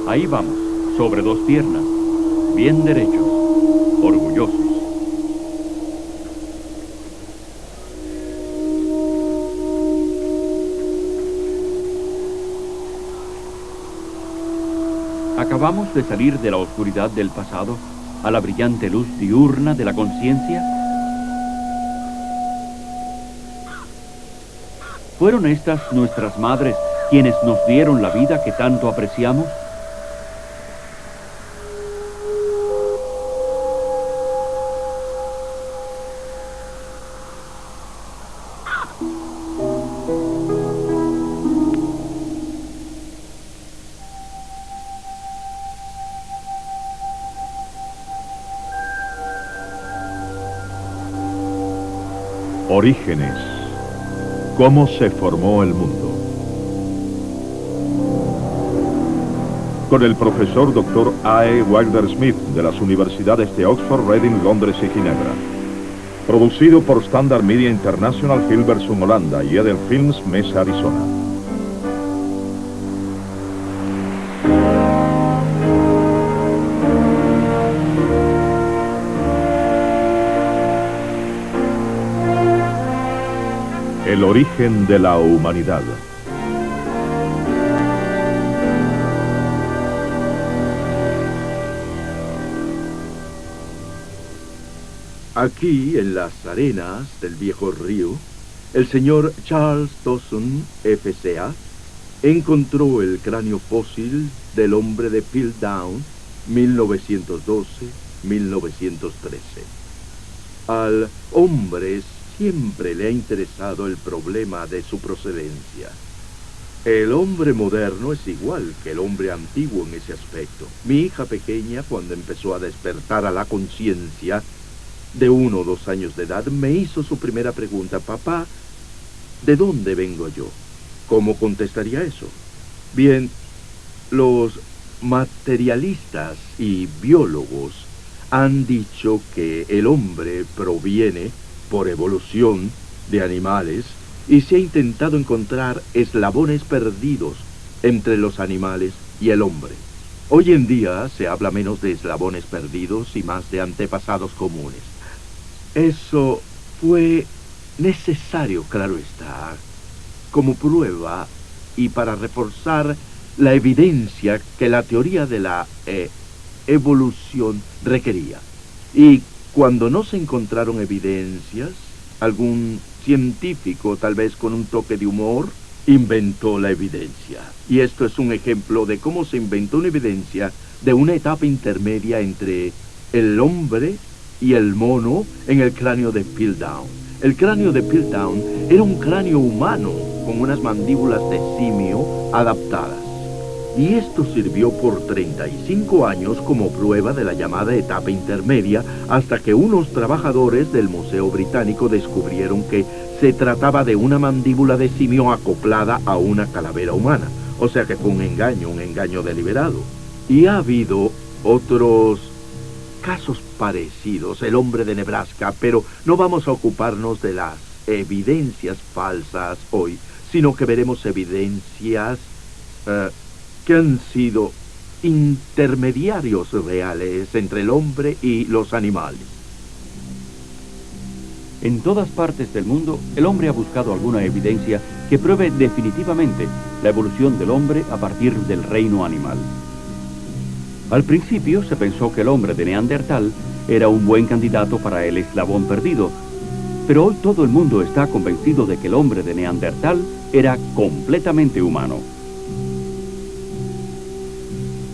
Ahí vamos, sobre dos piernas, bien derechos, orgullosos. Acabamos de salir de la oscuridad del pasado a la brillante luz diurna de la conciencia. ¿Fueron estas nuestras madres quienes nos dieron la vida que tanto apreciamos? Orígenes. ¿Cómo se formó el mundo? Con el profesor Dr. A.E. Wilder Smith de las universidades de Oxford, Reading, Londres y Ginebra. Producido por Standard Media International, Hilversum, Holanda y Eden Films, Mesa, Arizona. El origen de la humanidad. Aquí, en las arenas del viejo río, el señor Charles Dawson, F.C.A., encontró el cráneo fósil del hombre de Piltdown, 1912-1913. Al hombre siempre le ha interesado el problema de su procedencia. El hombre moderno es igual que el hombre antiguo en ese aspecto. Mi hija pequeña, cuando empezó a despertar a la conciencia, de 1 o 2 años de edad, me hizo su primera pregunta: papá, ¿de dónde vengo yo? ¿Cómo contestaría eso? Bien, los materialistas y biólogos han dicho que el hombre proviene, por evolución, de animales, y se ha intentado encontrar eslabones perdidos entre los animales y el hombre. Hoy en día se habla menos de eslabones perdidos y más de antepasados comunes. Eso fue necesario, claro está, como prueba y para reforzar la evidencia que la teoría de la evolución requería. Y cuando no se encontraron evidencias, algún científico, tal vez con un toque de humor, inventó la evidencia. Y esto es un ejemplo de cómo se inventó una evidencia de una etapa intermedia entre el hombre y el mono en el cráneo de Piltdown. El cráneo de Piltdown era un cráneo humano con unas mandíbulas de simio adaptadas. Y esto sirvió por 35 años como prueba de la llamada etapa intermedia, hasta que unos trabajadores del Museo Británico descubrieron que se trataba de una mandíbula de simio acoplada a una calavera humana. O sea que fue un engaño deliberado. Y ha habido otros casos parecidos, el hombre de Nebraska, pero no vamos a ocuparnos de las evidencias falsas hoy, sino que veremos evidencias que han sido intermediarios reales entre el hombre y los animales. En todas partes del mundo, el hombre ha buscado alguna evidencia que pruebe definitivamente la evolución del hombre a partir del reino animal. Al principio se pensó que el hombre de Neandertal era un buen candidato para el eslabón perdido, pero hoy todo el mundo está convencido de que el hombre de Neandertal era completamente humano.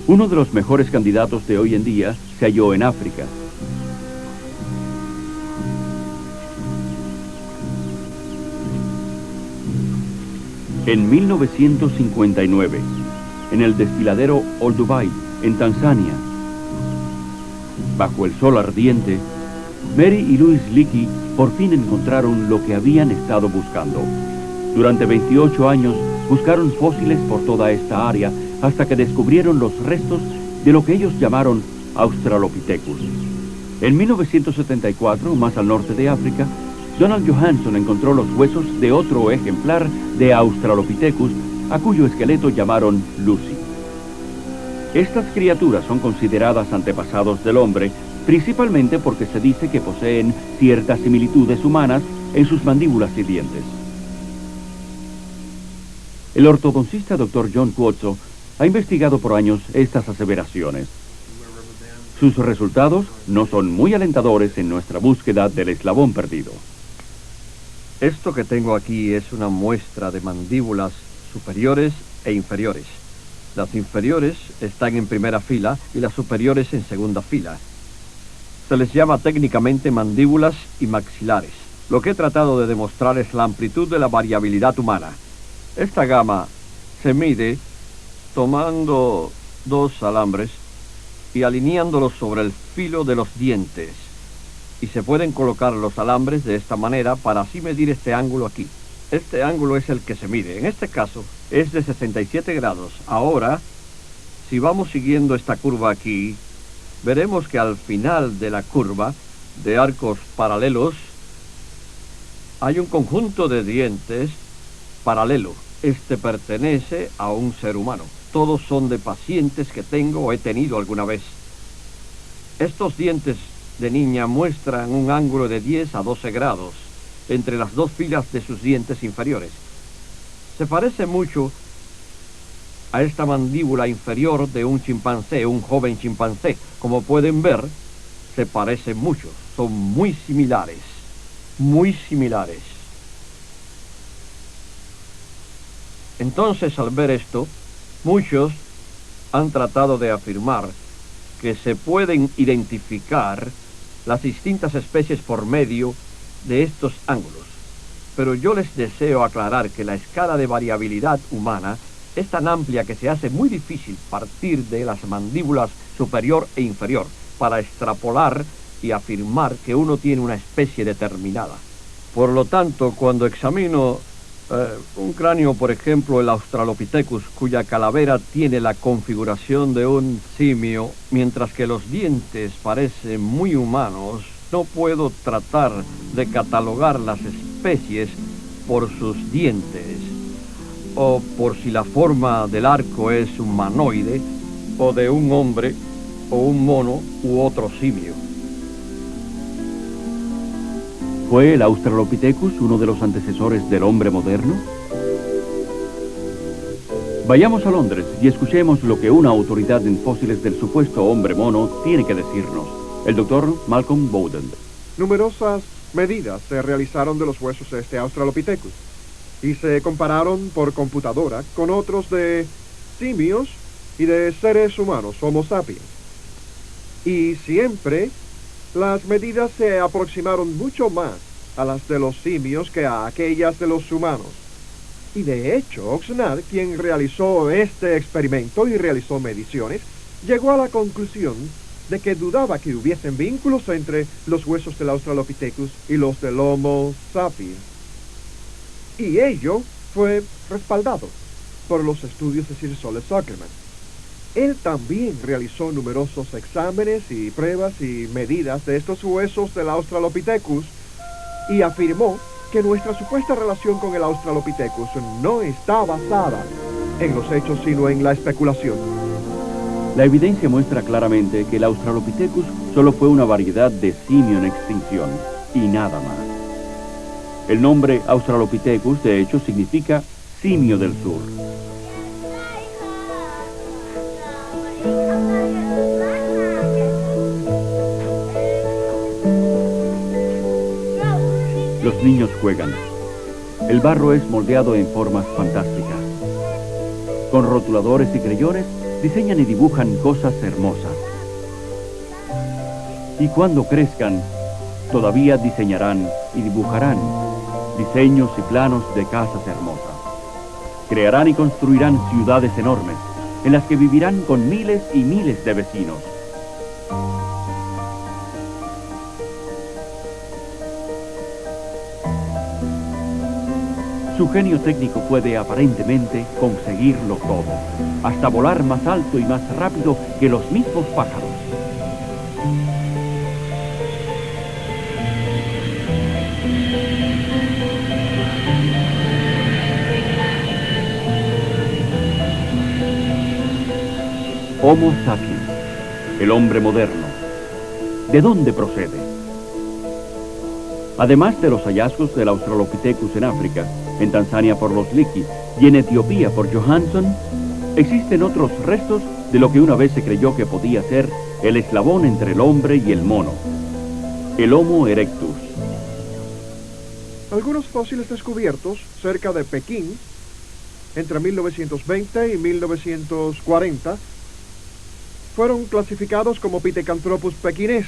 Uno de los mejores candidatos de hoy en día se halló en África. En 1959, en el desfiladero Olduvai, en Tanzania, bajo el sol ardiente, Mary y Louis Leakey por fin encontraron lo que habían estado buscando. Durante 28 años buscaron fósiles por toda esta área hasta que descubrieron los restos de lo que ellos llamaron Australopithecus. En 1974, más al norte de África, Donald Johanson encontró los huesos de otro ejemplar de Australopithecus, a cuyo esqueleto llamaron Lucy. Estas criaturas son consideradas antepasados del hombre, principalmente porque se dice que poseen ciertas similitudes humanas en sus mandíbulas y dientes. El ortodoncista Dr. John Cuozzo ha investigado por años estas aseveraciones. Sus resultados no son muy alentadores en nuestra búsqueda del eslabón perdido. Esto que tengo aquí es una muestra de mandíbulas superiores e inferiores. Las inferiores están en primera fila y las superiores en segunda fila. Se les llama técnicamente mandíbulas y maxilares. Lo que he tratado de demostrar es la amplitud de la variabilidad humana. Esta gama se mide tomando dos alambres y alineándolos sobre el filo de los dientes. Y se pueden colocar los alambres de esta manera para así medir este ángulo aquí. Este ángulo es el que se mide. En este caso es de 67 grados. Ahora, si vamos siguiendo esta curva aquí, veremos que al final de la curva de arcos paralelos hay un conjunto de dientes paralelo. Este pertenece a un ser humano. Todos son de pacientes que tengo o he tenido alguna vez. Estos dientes de niña muestran un ángulo de 10 a 12 grados entre las dos filas de sus dientes inferiores. Se parece mucho a esta mandíbula inferior de un chimpancé, un joven chimpancé. Como pueden ver, se parecen mucho, son muy similares, muy similares. Entonces, al ver esto, muchos han tratado de afirmar que se pueden identificar las distintas especies por medio de estos ángulos. Pero yo les deseo aclarar que la escala de variabilidad humana es tan amplia que se hace muy difícil partir de las mandíbulas superior e inferior para extrapolar y afirmar que uno tiene una especie determinada. Por lo tanto, cuando examino un cráneo, por ejemplo, el Australopithecus, cuya calavera tiene la configuración de un simio, mientras que los dientes parecen muy humanos, no puedo tratar de catalogar las especies por sus dientes, o por si la forma del arco es humanoide, o de un hombre, o un mono, u otro simio. ¿Fue el Australopithecus uno de los antecesores del hombre moderno? Vayamos a Londres y escuchemos lo que una autoridad en fósiles del supuesto hombre mono tiene que decirnos. El doctor Malcolm Bowden. Numerosas medidas se realizaron de los huesos de este Australopithecus y se compararon por computadora con otros de simios y de seres humanos, Homo sapiens. Y siempre las medidas se aproximaron mucho más a las de los simios que a aquellas de los humanos. Y de hecho, Oxnard, quien realizó este experimento y realizó mediciones, llegó a la conclusión de que dudaba que hubiesen vínculos entre los huesos del Australopithecus y los del Homo sapiens. Y ello fue respaldado por los estudios de Sir Soles Zuckerman. Él también realizó numerosos exámenes y pruebas y medidas de estos huesos del Australopithecus y afirmó que nuestra supuesta relación con el Australopithecus no está basada en los hechos, sino en la especulación. La evidencia muestra claramente que el Australopithecus solo fue una variedad de simio en extinción y nada más. El nombre Australopithecus, de hecho, significa simio del sur. Los niños juegan. El barro es moldeado en formas fantásticas. Con rotuladores y creyones diseñan y dibujan cosas hermosas. Y cuando crezcan, todavía diseñarán y dibujarán diseños y planos de casas hermosas. Crearán y construirán ciudades enormes, en las que vivirán con miles y miles de vecinos. Su genio técnico puede aparentemente conseguirlo todo, hasta volar más alto y más rápido que los mismos pájaros. Homo sapiens, el hombre moderno. ¿De dónde procede? Además de los hallazgos del Australopithecus en África, en Tanzania por los Leakey y en Etiopía por Johansson, existen otros restos de lo que una vez se creyó que podía ser el eslabón entre el hombre y el mono, el Homo erectus. Algunos fósiles descubiertos cerca de Pekín, entre 1920 y 1940, fueron clasificados como Pithecanthropus pekinés,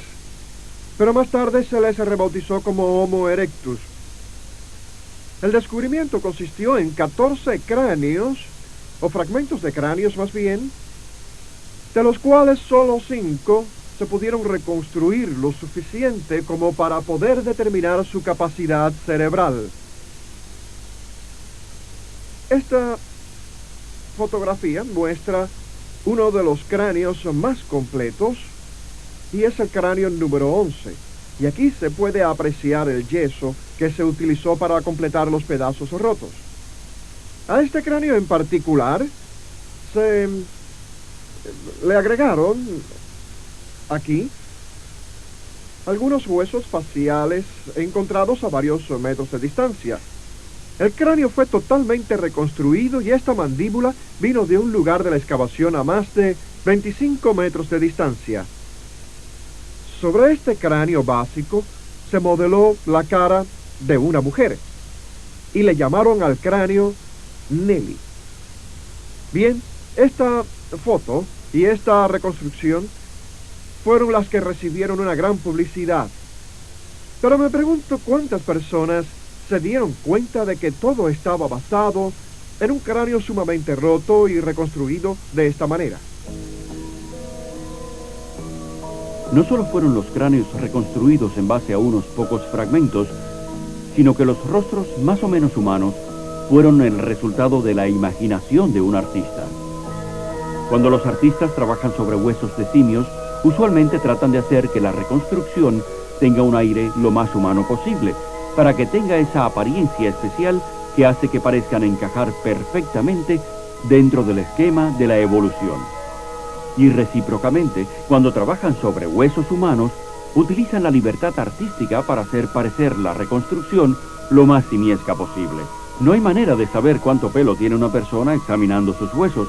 pero más tarde se les rebautizó como Homo erectus. El descubrimiento consistió en 14 cráneos, o fragmentos de cráneos más bien, de los cuales solo 5 se pudieron reconstruir lo suficiente como para poder determinar su capacidad cerebral. Esta fotografía muestra uno de los cráneos más completos, y es el cráneo número 11. Y aquí se puede apreciar el yeso que se utilizó para completar los pedazos rotos. A este cráneo en particular se le agregaron aquí algunos huesos faciales encontrados a varios metros de distancia. El cráneo fue totalmente reconstruido y esta mandíbula vino de un lugar de la excavación a más de 25 metros de distancia. Sobre este cráneo básico se modeló la cara de una mujer y le llamaron al cráneo Nelly. Bien, esta foto y esta reconstrucción fueron las que recibieron una gran publicidad. Pero me pregunto cuántas personas se dieron cuenta de que todo estaba basado en un cráneo sumamente roto y reconstruido de esta manera. No solo fueron los cráneos reconstruidos en base a unos pocos fragmentos, sino que los rostros más o menos humanos fueron el resultado de la imaginación de un artista. Cuando los artistas trabajan sobre huesos de simios, usualmente tratan de hacer que la reconstrucción tenga un aire lo más humano posible, para que tenga esa apariencia especial que hace que parezcan encajar perfectamente dentro del esquema de la evolución. Y recíprocamente, cuando trabajan sobre huesos humanos, utilizan la libertad artística para hacer parecer la reconstrucción lo más simiesca posible. No hay manera de saber cuánto pelo tiene una persona examinando sus huesos.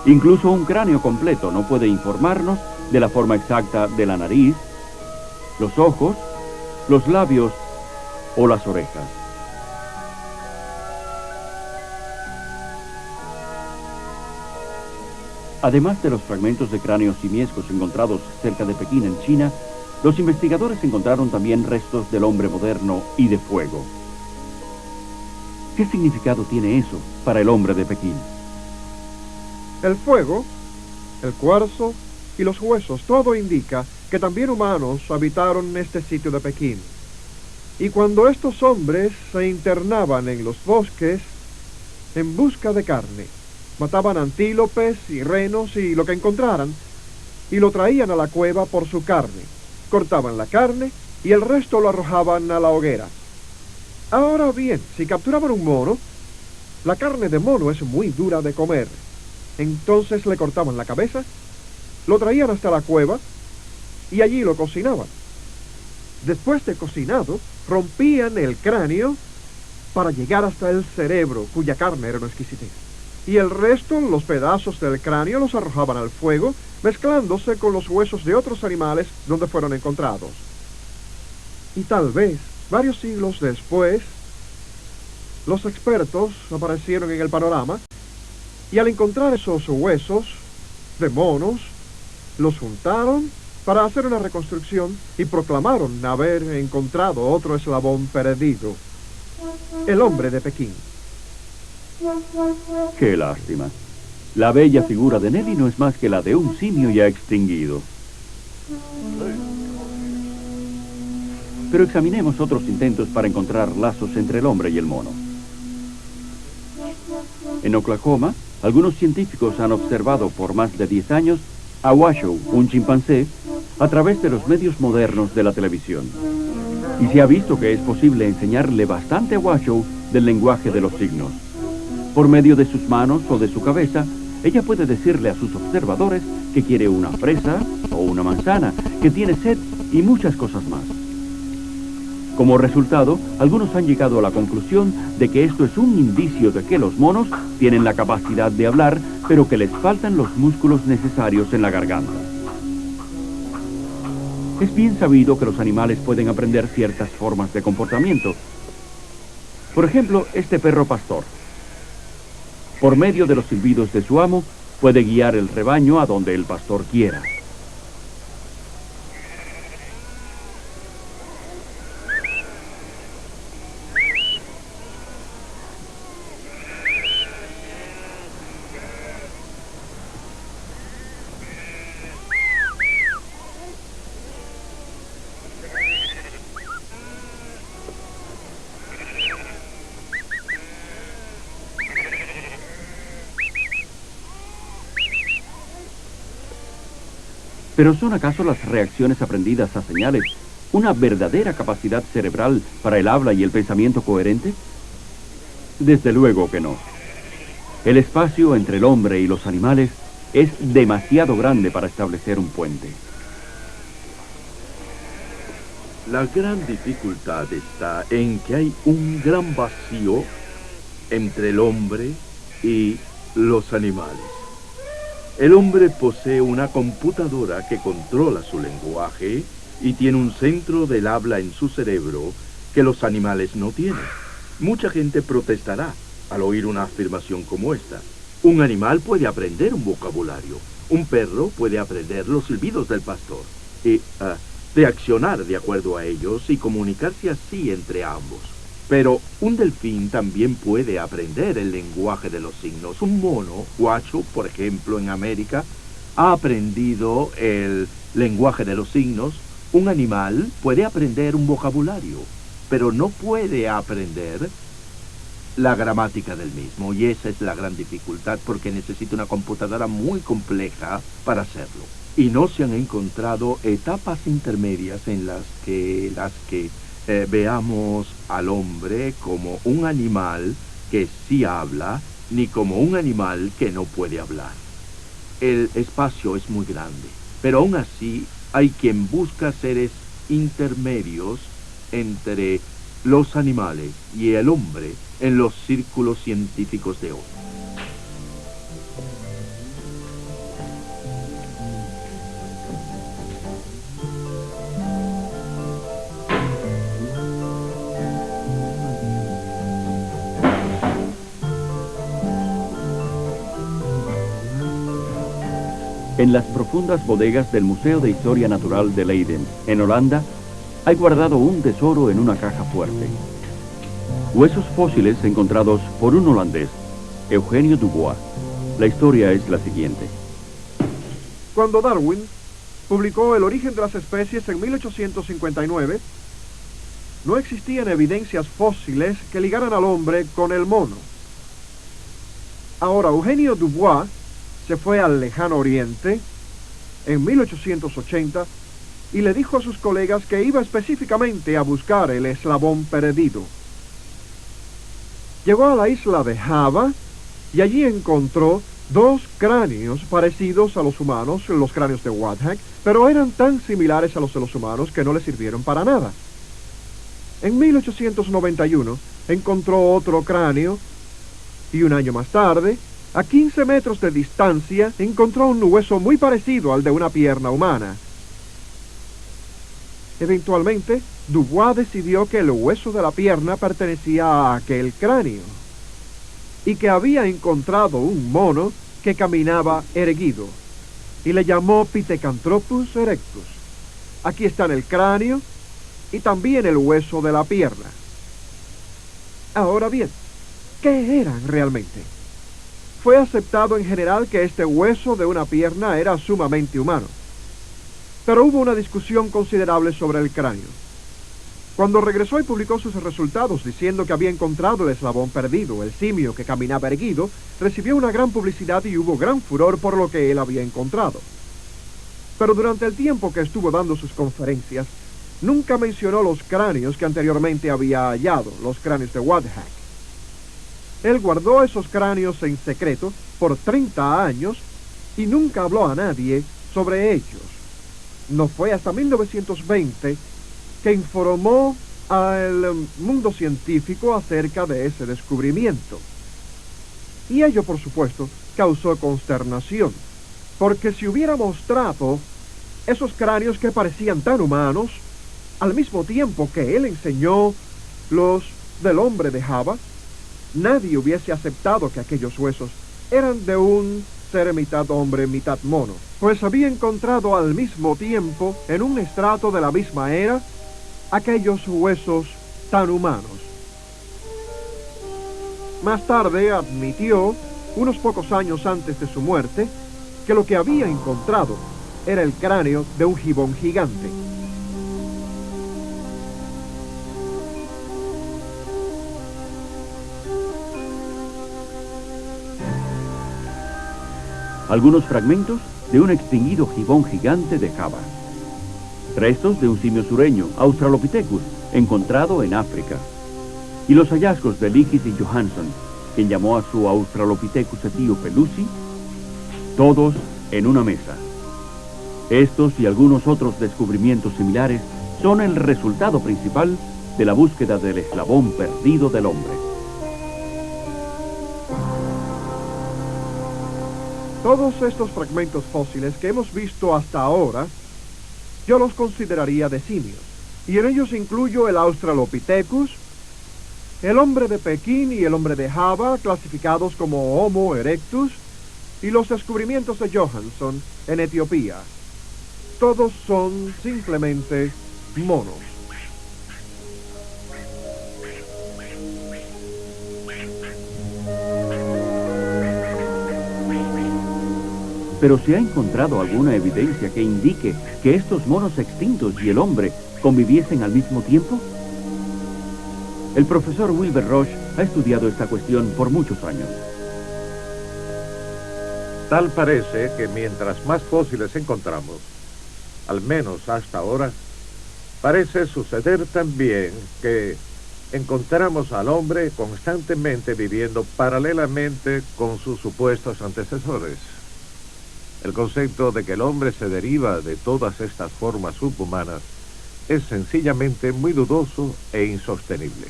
Incluso un cráneo completo no puede informarnos de la forma exacta de la nariz, los ojos, los labios o las orejas. Además de los fragmentos de cráneos simiescos encontrados cerca de Pekín, en China, los investigadores encontraron también restos del hombre moderno y de fuego. ¿Qué significado tiene eso para el hombre de Pekín? El fuego, el cuarzo y los huesos, todo indica que también humanos habitaron este sitio de Pekín. Y cuando estos hombres se internaban en los bosques en busca de carne, mataban antílopes y renos y lo que encontraran, y lo traían a la cueva por su carne. Cortaban la carne y el resto lo arrojaban a la hoguera. Ahora bien, si capturaban un mono, la carne de mono es muy dura de comer. Entonces le cortaban la cabeza, lo traían hasta la cueva y allí lo cocinaban. Después de cocinado, rompían el cráneo para llegar hasta el cerebro, cuya carne era una exquisitez. Y el resto, los pedazos del cráneo, los arrojaban al fuego, mezclándose con los huesos de otros animales donde fueron encontrados. Y tal vez, varios siglos después, los expertos aparecieron en el panorama, y al encontrar esos huesos de monos, los juntaron para hacer una reconstrucción y proclamaron haber encontrado otro eslabón perdido, el hombre de Pekín. ¡Qué lástima! La bella figura de Nelly no es más que la de un simio ya extinguido. Pero examinemos otros intentos para encontrar lazos entre el hombre y el mono. En Oklahoma, algunos científicos han observado por más de 10 años a Washoe, un chimpancé, a través de los medios modernos de la televisión. Y se ha visto que es posible enseñarle bastante a Washoe del lenguaje de los signos. Por medio de sus manos o de su cabeza, ella puede decirle a sus observadores que quiere una fresa o una manzana, que tiene sed y muchas cosas más. Como resultado, algunos han llegado a la conclusión de que esto es un indicio de que los monos tienen la capacidad de hablar, pero que les faltan los músculos necesarios en la garganta. Es bien sabido que los animales pueden aprender ciertas formas de comportamiento. Por ejemplo, este perro pastor. Por medio de los silbidos de su amo, puede guiar el rebaño a donde el pastor quiera. ¿Pero son acaso las reacciones aprendidas a señales una verdadera capacidad cerebral para el habla y el pensamiento coherente? Desde luego que no. El espacio entre el hombre y los animales es demasiado grande para establecer un puente. La gran dificultad está en que hay un gran vacío entre el hombre y los animales. El hombre posee una computadora que controla su lenguaje y tiene un centro del habla en su cerebro que los animales no tienen. Mucha gente protestará al oír una afirmación como esta. Un animal puede aprender un vocabulario. Un perro puede aprender los silbidos del pastor y reaccionar de acuerdo a ellos y comunicarse así entre ambos. Pero un delfín también puede aprender el lenguaje de los signos. Un mono, guacho, por ejemplo, en América, ha aprendido el lenguaje de los signos. Un animal puede aprender un vocabulario, pero no puede aprender la gramática del mismo. Y esa es la gran dificultad, porque necesita una computadora muy compleja para hacerlo. Y no se han encontrado etapas intermedias en las que veamos al hombre como un animal que sí habla, ni como un animal que no puede hablar. El espacio es muy grande, pero aún así hay quien busca seres intermedios entre los animales y el hombre en los círculos científicos de hoy. En las profundas bodegas del Museo de Historia Natural de Leiden, en Holanda, hay guardado un tesoro en una caja fuerte. Huesos fósiles encontrados por un holandés, Eugenio Dubois. La historia es la siguiente. Cuando Darwin publicó El origen de las especies en 1859, no existían evidencias fósiles que ligaran al hombre con el mono. Ahora, Eugenio Dubois se fue al lejano oriente en 1880 y le dijo a sus colegas que iba específicamente a buscar el eslabón perdido. Llegó a la isla de Java y allí encontró 2 cráneos parecidos a los humanos, los cráneos de Wadhak, pero eran tan similares a los de los humanos que no le sirvieron para nada. En 1891 encontró otro cráneo y un año más tarde, a 15 metros de distancia, encontró un hueso muy parecido al de una pierna humana. Eventualmente, Dubois decidió que el hueso de la pierna pertenecía a aquel cráneo y que había encontrado un mono que caminaba erguido y le llamó Pithecanthropus erectus. Aquí están el cráneo y también el hueso de la pierna. Ahora bien, ¿qué eran realmente? Fue aceptado en general que este hueso de una pierna era sumamente humano, pero hubo una discusión considerable sobre el cráneo. Cuando regresó y publicó sus resultados diciendo que había encontrado el eslabón perdido, el simio que caminaba erguido, recibió una gran publicidad y hubo gran furor por lo que él había encontrado. Pero durante el tiempo que estuvo dando sus conferencias, nunca mencionó los cráneos que anteriormente había hallado, los cráneos de Wadhak. Él guardó esos cráneos en secreto por 30 años y nunca habló a nadie sobre ellos. No fue hasta 1920 que informó al mundo científico acerca de ese descubrimiento. Y ello, por supuesto, causó consternación, porque si hubiera mostrado esos cráneos que parecían tan humanos, al mismo tiempo que él enseñó los del hombre de Java, nadie hubiese aceptado que aquellos huesos eran de un ser mitad hombre, mitad mono, pues había encontrado al mismo tiempo, en un estrato de la misma era, aquellos huesos tan humanos. Más tarde admitió, unos pocos años antes de su muerte, que lo que había encontrado era el cráneo de un gibón gigante. Algunos fragmentos de un extinguido gibón gigante de Java. Restos de un simio sureño, Australopithecus, encontrado en África. Y los hallazgos de Leakey y Johanson, quien llamó a su Australopithecus etíope Lucy, todos en una mesa. Estos y algunos otros descubrimientos similares son el resultado principal de la búsqueda del eslabón perdido del hombre. Todos estos fragmentos fósiles que hemos visto hasta ahora, yo los consideraría de simios, y en ellos incluyo el Australopithecus, el hombre de Pekín y el hombre de Java, clasificados como Homo erectus, y los descubrimientos de Johanson en Etiopía. Todos son simplemente monos. Pero ¿se ha encontrado alguna evidencia que indique que estos monos extintos y el hombre conviviesen al mismo tiempo? El profesor Wilbur Roch ha estudiado esta cuestión por muchos años. Tal parece que mientras más fósiles encontramos, al menos hasta ahora, parece suceder también que encontramos al hombre constantemente viviendo paralelamente con sus supuestos antecesores. El concepto de que el hombre se deriva de todas estas formas subhumanas es sencillamente muy dudoso e insostenible.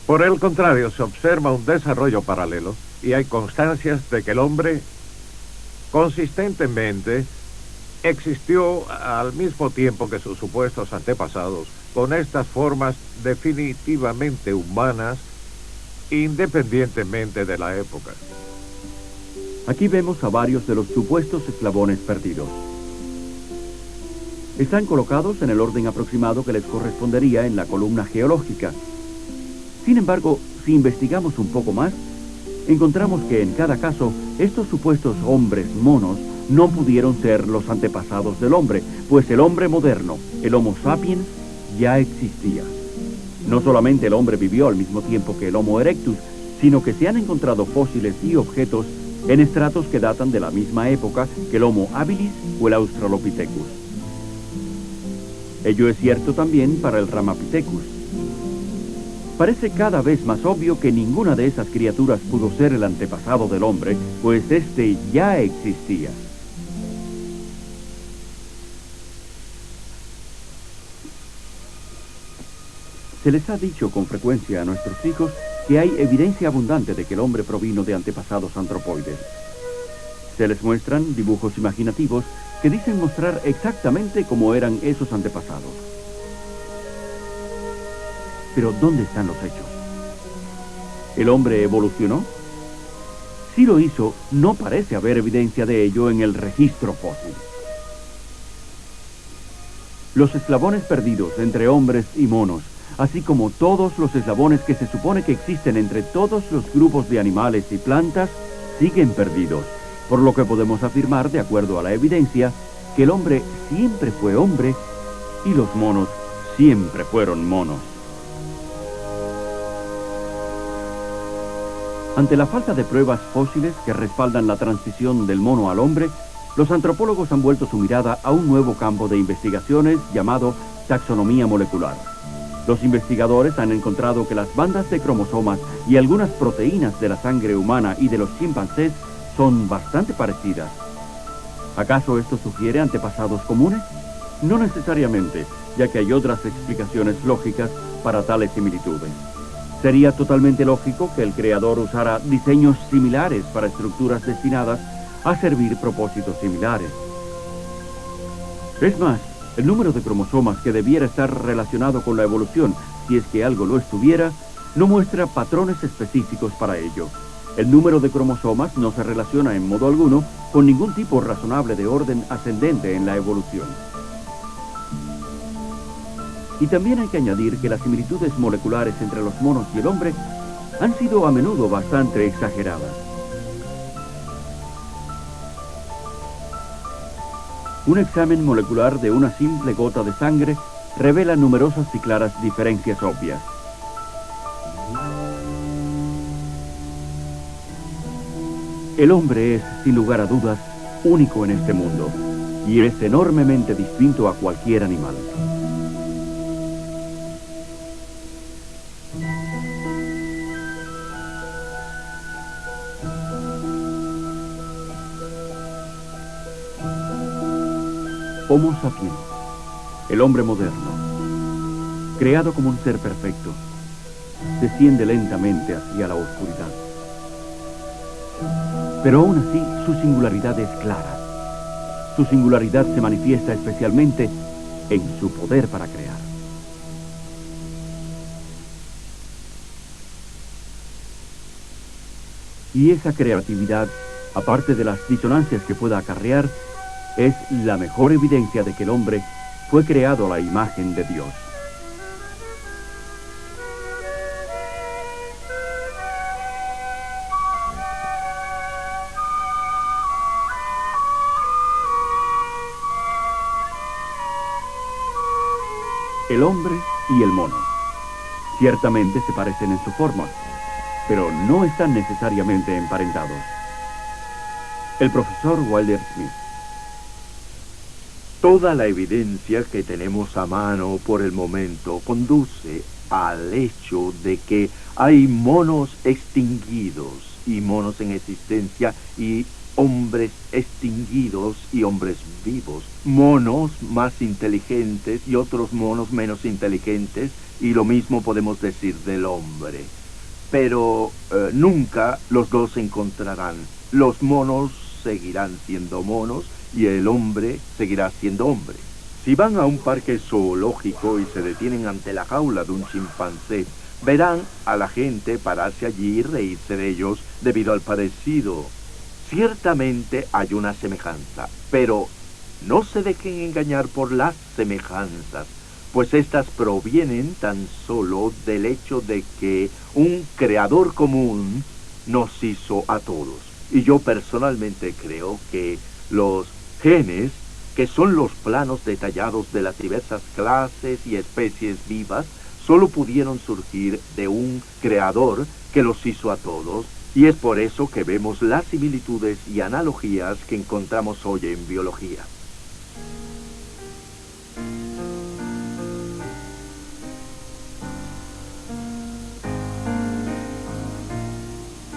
Por el contrario, se observa un desarrollo paralelo y hay constancias de que el hombre consistentemente existió al mismo tiempo que sus supuestos antepasados, con estas formas definitivamente humanas, independientemente de la época. Aquí vemos a varios de los supuestos eslabones perdidos. Están colocados en el orden aproximado que les correspondería en la columna geológica. Sin embargo, si investigamos un poco más, encontramos que en cada caso, estos supuestos hombres monos no pudieron ser los antepasados del hombre, pues el hombre moderno, el Homo sapiens, ya existía. No solamente el hombre vivió al mismo tiempo que el Homo erectus, sino que se han encontrado fósiles y objetos en estratos que datan de la misma época que el Homo habilis o el Australopithecus. Ello es cierto también para el Ramapithecus. Parece cada vez más obvio que ninguna de esas criaturas pudo ser el antepasado del hombre, pues este ya existía. Se les ha dicho con frecuencia a nuestros hijos que hay evidencia abundante de que el hombre provino de antepasados antropoides. Se les muestran dibujos imaginativos que dicen mostrar exactamente cómo eran esos antepasados. Pero ¿dónde están los hechos? ¿El hombre evolucionó? Si lo hizo, no parece haber evidencia de ello en el registro fósil. Los eslabones perdidos entre hombres y monos, así como todos los eslabones que se supone que existen entre todos los grupos de animales y plantas, siguen perdidos, por lo que podemos afirmar, de acuerdo a la evidencia, que el hombre siempre fue hombre y los monos siempre fueron monos. Ante la falta de pruebas fósiles que respaldan la transición del mono al hombre, los antropólogos han vuelto su mirada a un nuevo campo de investigaciones llamado taxonomía molecular. Los investigadores han encontrado que las bandas de cromosomas y algunas proteínas de la sangre humana y de los chimpancés son bastante parecidas. ¿Acaso esto sugiere antepasados comunes? No necesariamente, ya que hay otras explicaciones lógicas para tales similitudes. Sería totalmente lógico que el creador usara diseños similares para estructuras destinadas a servir propósitos similares. Es más, el número de cromosomas que debiera estar relacionado con la evolución, si es que algo lo estuviera, no muestra patrones específicos para ello. El número de cromosomas no se relaciona en modo alguno con ningún tipo razonable de orden ascendente en la evolución. Y también hay que añadir que las similitudes moleculares entre los monos y el hombre han sido a menudo bastante exageradas. Un examen molecular de una simple gota de sangre revela numerosas y claras diferencias obvias. El hombre es, sin lugar a dudas, único en este mundo y es enormemente distinto a cualquier animal. Homo sapiens, el hombre moderno, creado como un ser perfecto, desciende lentamente hacia la oscuridad. Pero aún así, su singularidad es clara. Su singularidad se manifiesta especialmente en su poder para crear. Y esa creatividad, aparte de las disonancias que pueda acarrear, es la mejor evidencia de que el hombre fue creado a la imagen de Dios. El hombre y el mono ciertamente se parecen en su forma, pero no están necesariamente emparentados. El profesor Wilder Smith. Toda la evidencia que tenemos a mano por el momento conduce al hecho de que hay monos extinguidos y monos en existencia y hombres extinguidos y hombres vivos, monos más inteligentes y otros monos menos inteligentes, y lo mismo podemos decir del hombre. Pero nunca los dos se encontrarán. Los monos seguirán siendo monos y el hombre seguirá siendo hombre. Si van a un parque zoológico y se detienen ante la jaula de un chimpancé, verán a la gente pararse allí y reírse de ellos debido al parecido. Ciertamente hay una semejanza, pero no se dejen engañar por las semejanzas, pues estas provienen tan solo del hecho de que un creador común nos hizo a todos. Y yo personalmente creo que los genes, que son los planos detallados de las diversas clases y especies vivas, solo pudieron surgir de un creador que los hizo a todos, y es por eso que vemos las similitudes y analogías que encontramos hoy en biología.